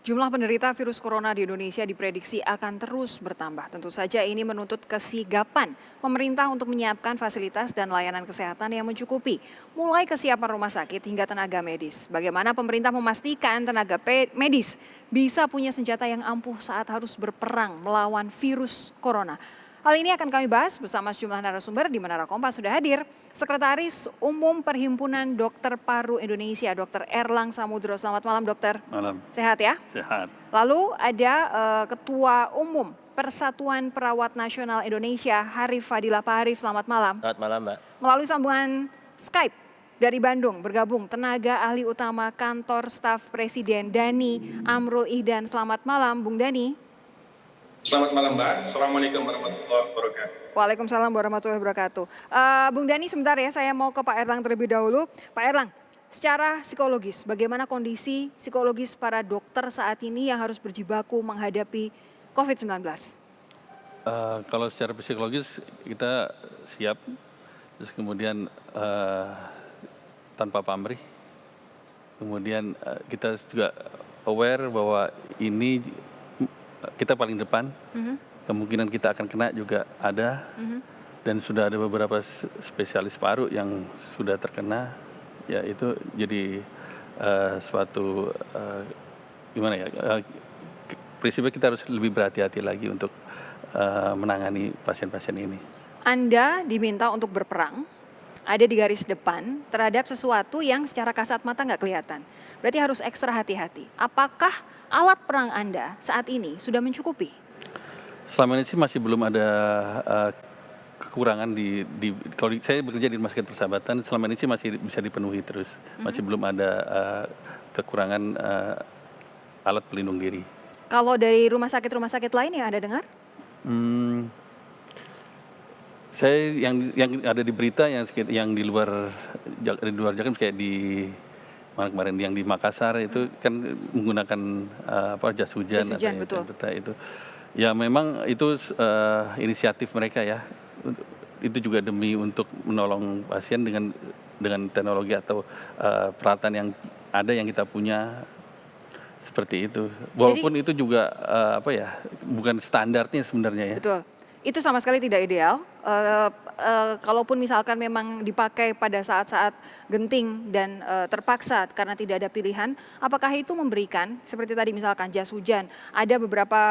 Jumlah penderita virus corona di Indonesia diprediksi akan terus bertambah. Tentu saja ini menuntut kesigapan pemerintah untuk menyiapkan fasilitas dan layanan kesehatan yang mencukupi, mulai kesiapan rumah sakit hingga tenaga medis. Bagaimana pemerintah memastikan tenaga medis bisa punya senjata yang ampuh saat harus berperang melawan virus corona. Hal ini akan kami bahas bersama sejumlah narasumber di Menara Kompas sudah hadir. Sekretaris Umum Perhimpunan Dokter Paru Indonesia, Dr. Erlang Samudro. Selamat malam, dokter. Malam. Sehat ya? Sehat. Lalu ada Ketua Umum Persatuan Perawat Nasional Indonesia, Harif Fadilah. Pak Harif, selamat malam. Selamat malam, Mbak. Melalui sambungan Skype dari Bandung bergabung tenaga ahli utama Kantor Staf Presiden Dani Amrul Ihdan. Selamat malam, Bung Dani. Selamat malam, Mbak. Assalamualaikum warahmatullahi wabarakatuh. Waalaikumsalam warahmatullahi wabarakatuh. Bung Dani, sebentar ya, saya mau ke Pak Erlang terlebih dahulu. Pak Erlang, secara psikologis, bagaimana kondisi psikologis para dokter saat ini yang harus berjibaku menghadapi COVID-19? Kalau secara psikologis kita siap, terus kemudian tanpa pamrih, kemudian kita juga aware bahwa ini kita paling depan, kemungkinan kita akan kena juga ada, dan sudah ada beberapa spesialis paru yang sudah terkena, ya itu jadi suatu gimana ya, prinsipnya kita harus lebih berhati-hati lagi untuk menangani pasien-pasien ini. Anda diminta untuk berperang, ada di garis depan terhadap sesuatu yang secara kasat mata nggak kelihatan. Berarti harus ekstra hati-hati. Apakah alat perang Anda saat ini sudah mencukupi? Selama ini sih masih belum ada kekurangan kalau saya bekerja di Rumah Sakit Persahabatan, selama ini sih masih bisa dipenuhi terus. Masih belum ada kekurangan alat pelindung diri. Kalau dari rumah sakit lain yang Anda dengar? Saya yang ada di berita yang di luar Jakarta, kayak di mana kemarin yang di Makassar itu kan menggunakan jas hujan betul. Itu ya memang itu inisiatif mereka ya, itu juga demi untuk menolong pasien dengan teknologi atau peralatan yang ada yang kita punya seperti itu, walaupun itu juga bukan standarnya sebenarnya ya. Betul. Itu sama sekali tidak ideal. Kalaupun misalkan memang dipakai pada saat-saat genting dan terpaksa karena tidak ada pilihan, apakah itu memberikan seperti tadi misalkan jas hujan? Ada beberapa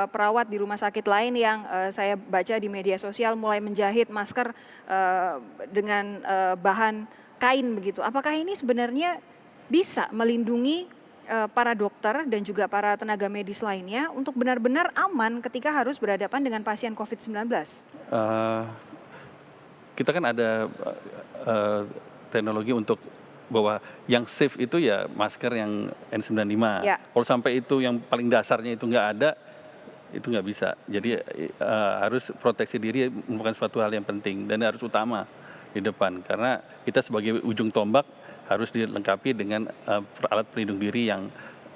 perawat di rumah sakit lain yang saya baca di media sosial mulai menjahit masker dengan bahan kain begitu. Apakah ini sebenarnya bisa melindungi para dokter dan juga para tenaga medis lainnya untuk benar-benar aman ketika harus berhadapan dengan pasien COVID-19? Kita kan ada teknologi untuk bahwa yang safe itu ya masker yang N95. Ya. Kalau sampai itu yang paling dasarnya itu nggak ada, itu nggak bisa. Jadi harus proteksi diri merupakan suatu hal yang penting dan harus utama di depan. Karena kita sebagai ujung tombak harus dilengkapi dengan alat pelindung diri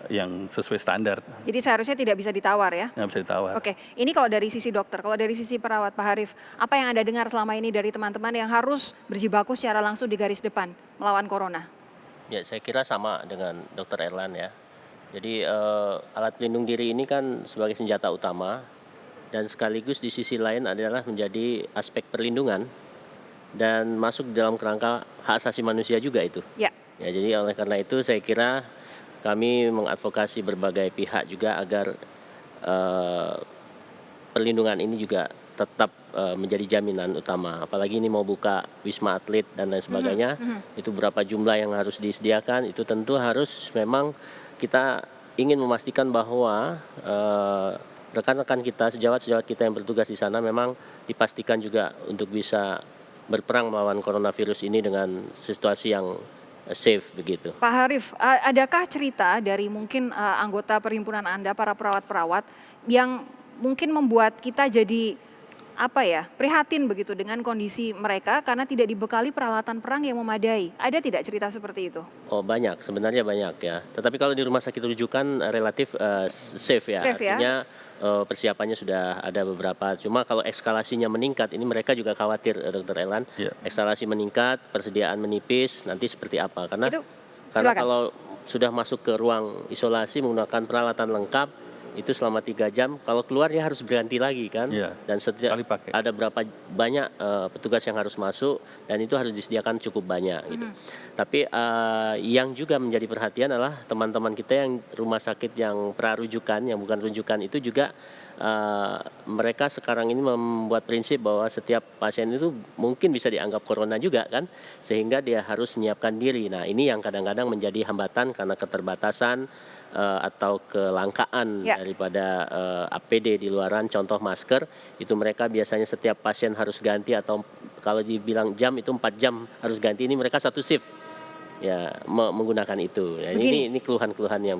yang sesuai standar. Jadi seharusnya tidak bisa ditawar ya? Nggak bisa ditawar. Oke, ini kalau dari sisi dokter, kalau dari sisi perawat Pak Harif, apa yang Anda dengar selama ini dari teman-teman yang harus berjibaku secara langsung di garis depan melawan corona? Ya, saya kira sama dengan Dr. Erlan ya. Jadi alat pelindung diri ini kan sebagai senjata utama dan sekaligus di sisi lain adalah menjadi aspek perlindungan dan masuk dalam kerangka hak asasi manusia juga itu. Ya. Ya, jadi oleh karena itu saya kira kami mengadvokasi berbagai pihak juga agar perlindungan ini juga tetap menjadi jaminan utama. Apalagi ini mau buka wisma atlet dan lain sebagainya, itu berapa jumlah yang harus disediakan, itu tentu harus memang kita ingin memastikan bahwa rekan-rekan kita, sejawat-sejawat kita yang bertugas di sana memang dipastikan juga untuk bisa berperang melawan coronavirus ini dengan situasi yang safe begitu. Pak Harif, adakah cerita dari mungkin anggota perhimpunan Anda, para perawat-perawat yang mungkin membuat kita jadi prihatin begitu dengan kondisi mereka karena tidak dibekali peralatan perang yang memadai? Ada tidak cerita seperti itu? Oh banyak, sebenarnya banyak ya. Tetapi kalau di rumah sakit rujukan relatif safe ya. Artinya persiapannya sudah ada beberapa. Cuma kalau eskalasinya meningkat, ini mereka juga khawatir, Dr. Elan. Eskalasi meningkat, persediaan menipis, nanti seperti apa? Karena kalau sudah masuk ke ruang isolasi menggunakan peralatan lengkap, itu selama 3 jam, kalau keluar dia harus berganti lagi kan. Iya, Dan setiap sekali pakai. ada berapa banyak petugas yang harus masuk, dan itu harus disediakan cukup banyak gitu. Tapi yang juga menjadi perhatian adalah teman-teman kita yang rumah sakit yang prarujukan, yang bukan rujukan itu juga mereka sekarang ini membuat prinsip bahwa setiap pasien itu mungkin bisa dianggap corona juga kan, sehingga dia harus menyiapkan diri. Nah ini yang kadang-kadang menjadi hambatan karena keterbatasan atau kelangkaan Ya. daripada APD di luaran, contoh masker, itu mereka biasanya setiap pasien harus ganti, atau kalau dibilang jam itu 4 jam harus ganti, ini mereka satu shift ya menggunakan itu. Nah, Begini. ini keluhan-keluhan yang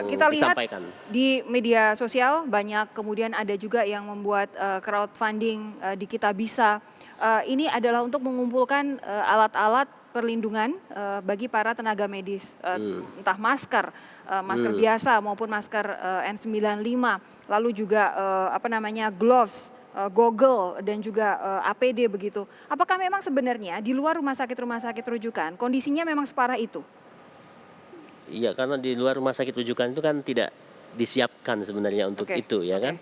Kita lihat disampaikan. di media sosial banyak, kemudian ada juga yang membuat crowdfunding di Kita Bisa. Ini adalah untuk mengumpulkan alat-alat perlindungan bagi para tenaga medis, entah masker biasa maupun masker N95, lalu juga gloves, goggle, dan juga APD begitu. Apakah memang sebenarnya di luar rumah sakit rujukan kondisinya memang separah itu? Iya, karena di luar rumah sakit rujukan itu kan tidak disiapkan sebenarnya untuk Oke, itu ya oke. kan.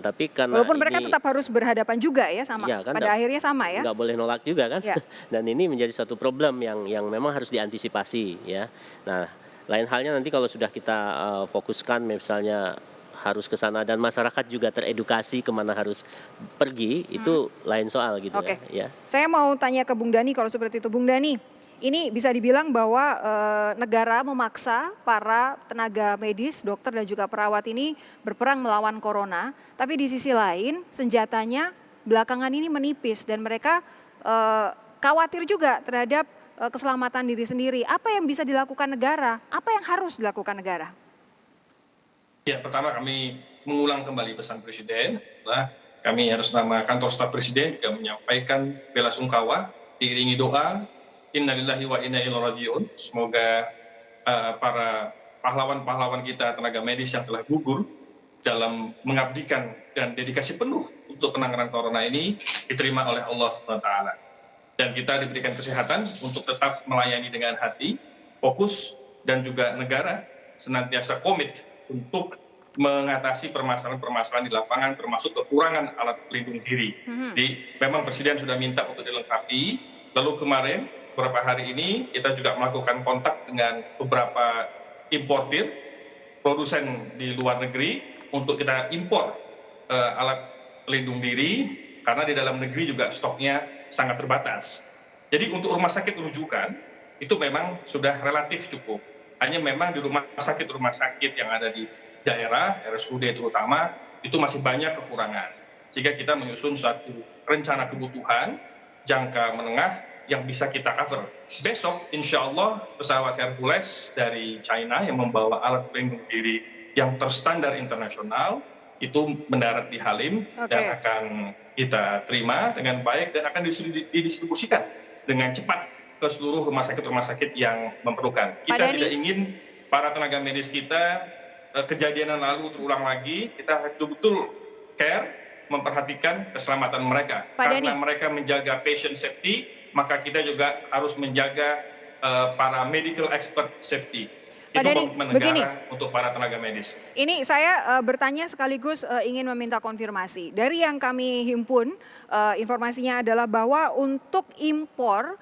Tapi karena Walaupun mereka ini tetap harus berhadapan juga ya sama, ya kan pada akhirnya sama ya. nggak boleh nolak juga kan. Ya. Dan ini menjadi satu problem yang memang harus diantisipasi ya. Nah, lain halnya nanti kalau sudah kita fokuskan misalnya harus ke sana dan masyarakat juga teredukasi kemana harus pergi, itu lain soal gitu Oke. ya. Saya mau tanya ke Bung Dhani kalau seperti itu. Bung Dhani, ini bisa dibilang bahwa negara memaksa para tenaga medis, dokter dan juga perawat ini berperang melawan corona. Tapi di sisi lain senjatanya belakangan ini menipis dan mereka khawatir juga terhadap keselamatan diri sendiri. Apa yang bisa dilakukan negara? Apa yang harus dilakukan negara? Ya, pertama kami mengulang kembali pesan Presiden, bahwa kami atas nama kantor staf Presiden juga menyampaikan bela sungkawa, diiringi doa, innalillahi wa inna ilaihi rajiun. Semoga para pahlawan-pahlawan kita tenaga medis yang telah gugur dalam mengabdikan dan dedikasi penuh untuk penanganan corona ini diterima oleh Allah SWT. Dan kita diberikan kesehatan untuk tetap melayani dengan hati, fokus, dan juga negara senantiasa komit untuk mengatasi permasalahan-permasalahan di lapangan, termasuk kekurangan alat pelindung diri. Jadi memang Presiden sudah minta untuk dilengkapi. Lalu kemarin, beberapa hari ini, kita juga melakukan kontak dengan beberapa importir, produsen di luar negeri, untuk kita impor alat pelindung diri, karena di dalam negeri juga stoknya sangat terbatas. Jadi untuk rumah sakit rujukan, itu memang sudah relatif cukup. Hanya memang di rumah sakit yang ada di daerah, RSUD terutama, itu masih banyak kekurangan. Sehingga kita menyusun suatu rencana kebutuhan jangka menengah yang bisa kita cover. Besok, insya Allah, pesawat Hercules dari China yang membawa alat pelindung diri yang terstandar internasional, itu mendarat di Halim dan akan kita terima dengan baik dan akan didistribusikan dengan cepat ke seluruh rumah sakit yang memerlukan. Kita tidak ingin para tenaga medis kita kejadian yang lalu terulang lagi. Kita betul-betul care, memperhatikan keselamatan mereka. Karena mereka menjaga patient safety, maka kita juga harus menjaga para medical expert safety. Pak Itu Dhani, komitmen begini. negara untuk para tenaga medis. Ini saya bertanya sekaligus ingin meminta konfirmasi. Dari yang kami himpun, informasinya adalah bahwa untuk impor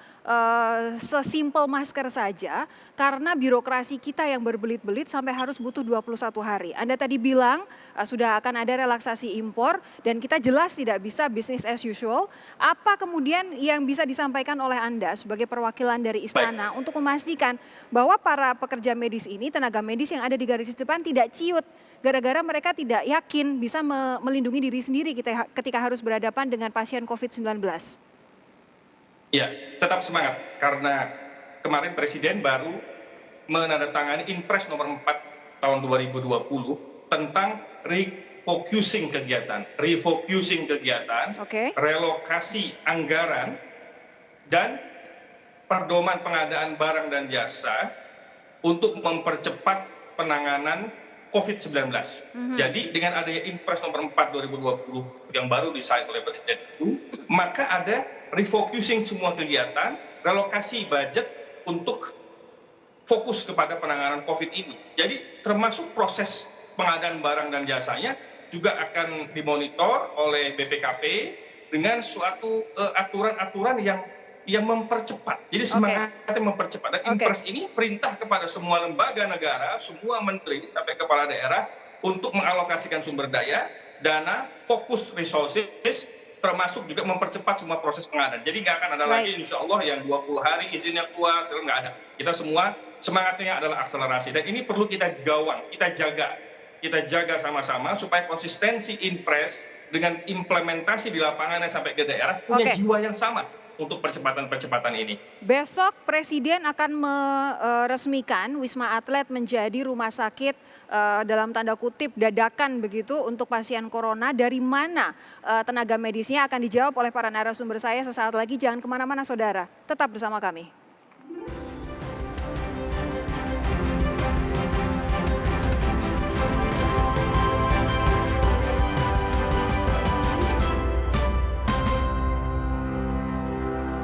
sesimpel masker saja, karena birokrasi kita yang berbelit-belit sampai harus butuh 21 hari. Anda tadi bilang sudah akan ada relaksasi impor dan kita jelas tidak bisa business as usual. Apa kemudian yang bisa disampaikan oleh Anda sebagai perwakilan dari Istana untuk memastikan bahwa para pekerja medis ini, tenaga medis yang ada di garis depan tidak ciut gara-gara mereka tidak yakin bisa melindungi diri sendiri ketika harus berhadapan dengan pasien COVID-19? Ya, tetap semangat karena kemarin Presiden baru menandatangani Impres nomor 4 tahun 2020 tentang refocusing kegiatan, relokasi anggaran, dan pedoman pengadaan barang dan jasa untuk mempercepat penanganan COVID-19. Jadi dengan adanya Impres nomor 4 2020 yang baru disign oleh Presiden itu, maka ada refocusing semua kegiatan, relokasi budget untuk fokus kepada penanganan COVID ini. Jadi termasuk proses pengadaan barang dan jasanya juga akan dimonitor oleh BPKP dengan suatu aturan-aturan yang mempercepat. Jadi semangatnya mempercepat. Dan Impres ini perintah kepada semua lembaga negara, semua menteri sampai kepala daerah untuk mengalokasikan sumber daya, dana, fokus resources, termasuk juga mempercepat semua proses pengadaan. Jadi nggak akan ada lagi insya Allah yang 20 hari izinnya keluar, nggak ada. Kita semua semangatnya adalah akselerasi. Dan ini perlu kita gawang, kita jaga sama-sama supaya konsistensi Impres dengan implementasi di lapangannya sampai ke daerah punya jiwa yang sama untuk percepatan ini. Besok Presiden akan meresmikan Wisma Atlet menjadi rumah sakit dalam tanda kutip dadakan begitu untuk pasien corona. Dari mana tenaga medisnya akan dijawab oleh para narasumber saya sesaat lagi. Jangan kemana-mana saudara, tetap bersama kami.